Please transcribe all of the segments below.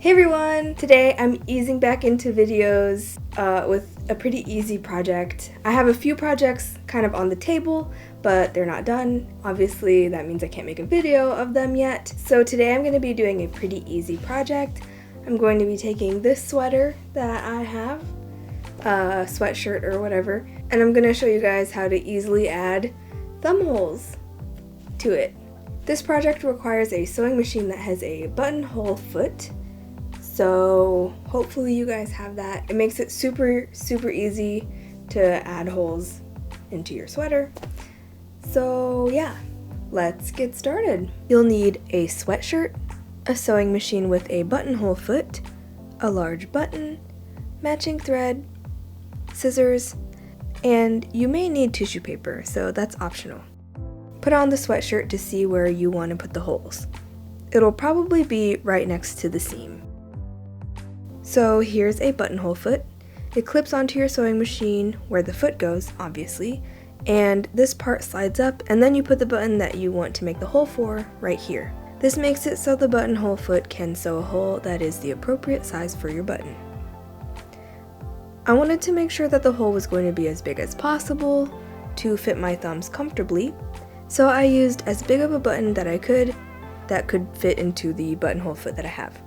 Hey everyone! Today I'm easing back into videos with a pretty easy project. I have a few projects kind of on the table, but they're not done. Obviously that means I can't make a video of them yet. So today I'm going to be doing a pretty easy project. I'm going to be taking this sweater that I have, a sweatshirt or whatever, and I'm going to show you guys how to easily add thumb holes to it. This project requires a sewing machine that has a buttonhole foot. So hopefully you guys have that. It makes it super easy to add holes into your sweater. So yeah, let's get started. You'll need a sweatshirt, a sewing machine with a buttonhole foot, a large button, matching thread, scissors, and you may need tissue paper, so that's optional. Put on the sweatshirt to see where you want to put the holes. It'll probably be right next to the seam. So here's a buttonhole foot. It clips onto your sewing machine where the foot goes, obviously, and this part slides up, and then you put the button that you want to make the hole for right here. This makes it so the buttonhole foot can sew a hole that is the appropriate size for your button. I wanted to make sure that the hole was going to be as big as possible to fit my thumbs comfortably, so I used as big of a button that I could that could fit into the buttonhole foot that I have.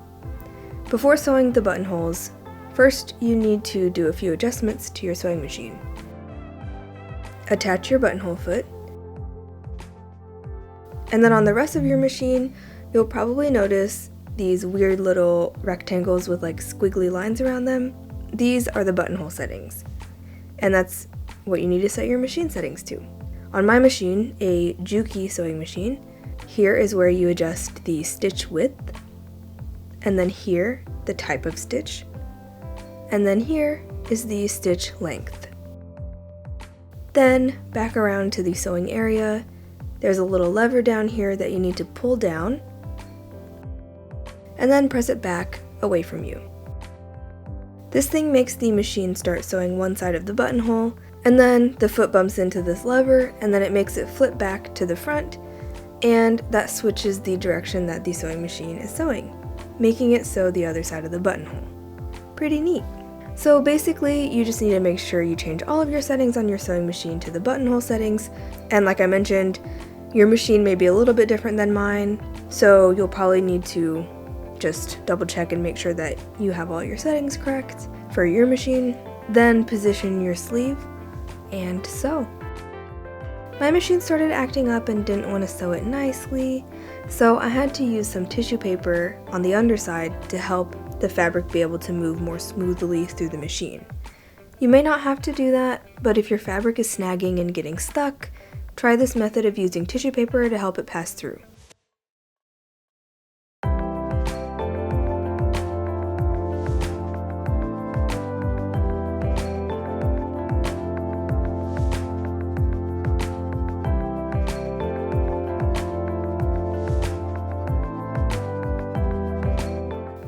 Before sewing the buttonholes, first you need to do a few adjustments to your sewing machine. Attach your buttonhole foot, and then on the rest of your machine, you'll probably notice these weird little rectangles with like squiggly lines around them. These are the buttonhole settings, and that's what you need to set your machine settings to. On my machine, a Juki sewing machine, here is where you adjust the stitch width, and then here, the type of stitch, and then here is the stitch length. Then, back around to the sewing area, there's a little lever down here that you need to pull down, and then press it back away from you. This thing makes the machine start sewing one side of the buttonhole, and then the foot bumps into this lever, and then it makes it flip back to the front, and that switches the direction that the sewing machine is sewing, making it sew the other side of the buttonhole. Pretty neat. So basically, you just need to make sure you change all of your settings on your sewing machine to the buttonhole settings, and like I mentioned, your machine may be a little bit different than mine, so you'll probably need to just double check and make sure that you have all your settings correct for your machine. Then position your sleeve and sew. My machine started acting up and didn't want to sew it nicely, so I had to use some tissue paper on the underside to help the fabric be able to move more smoothly through the machine. You may not have to do that, but if your fabric is snagging and getting stuck, try this method of using tissue paper to help it pass through.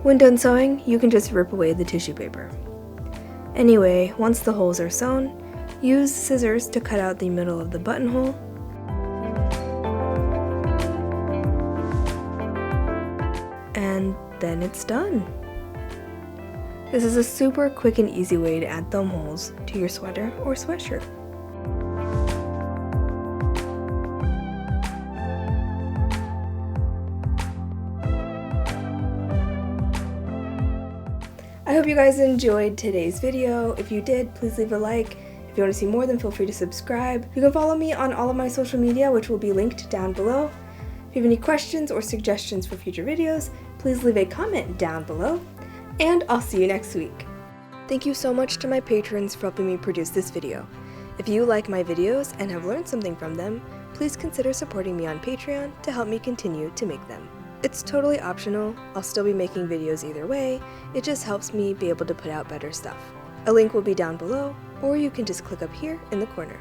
When done sewing, you can just rip away the tissue paper. Anyway, once the holes are sewn, use scissors to cut out the middle of the buttonhole. And then it's done. This is a super quick and easy way to add thumb holes to your sweater or sweatshirt. I hope you guys enjoyed today's video. If you did, please leave a like. If you want to see more, then feel free to subscribe. You can follow me on all of my social media, which will be linked down below. If you have any questions or suggestions for future videos, please leave a comment down below, and I'll see you next week. Thank you so much to my patrons for helping me produce this video. If you like my videos and have learned something from them, please consider supporting me on Patreon to help me continue to make them. It's totally optional. I'll still be making videos either way. It just helps me be able to put out better stuff. A link will be down below, or you can just click up here in the corner.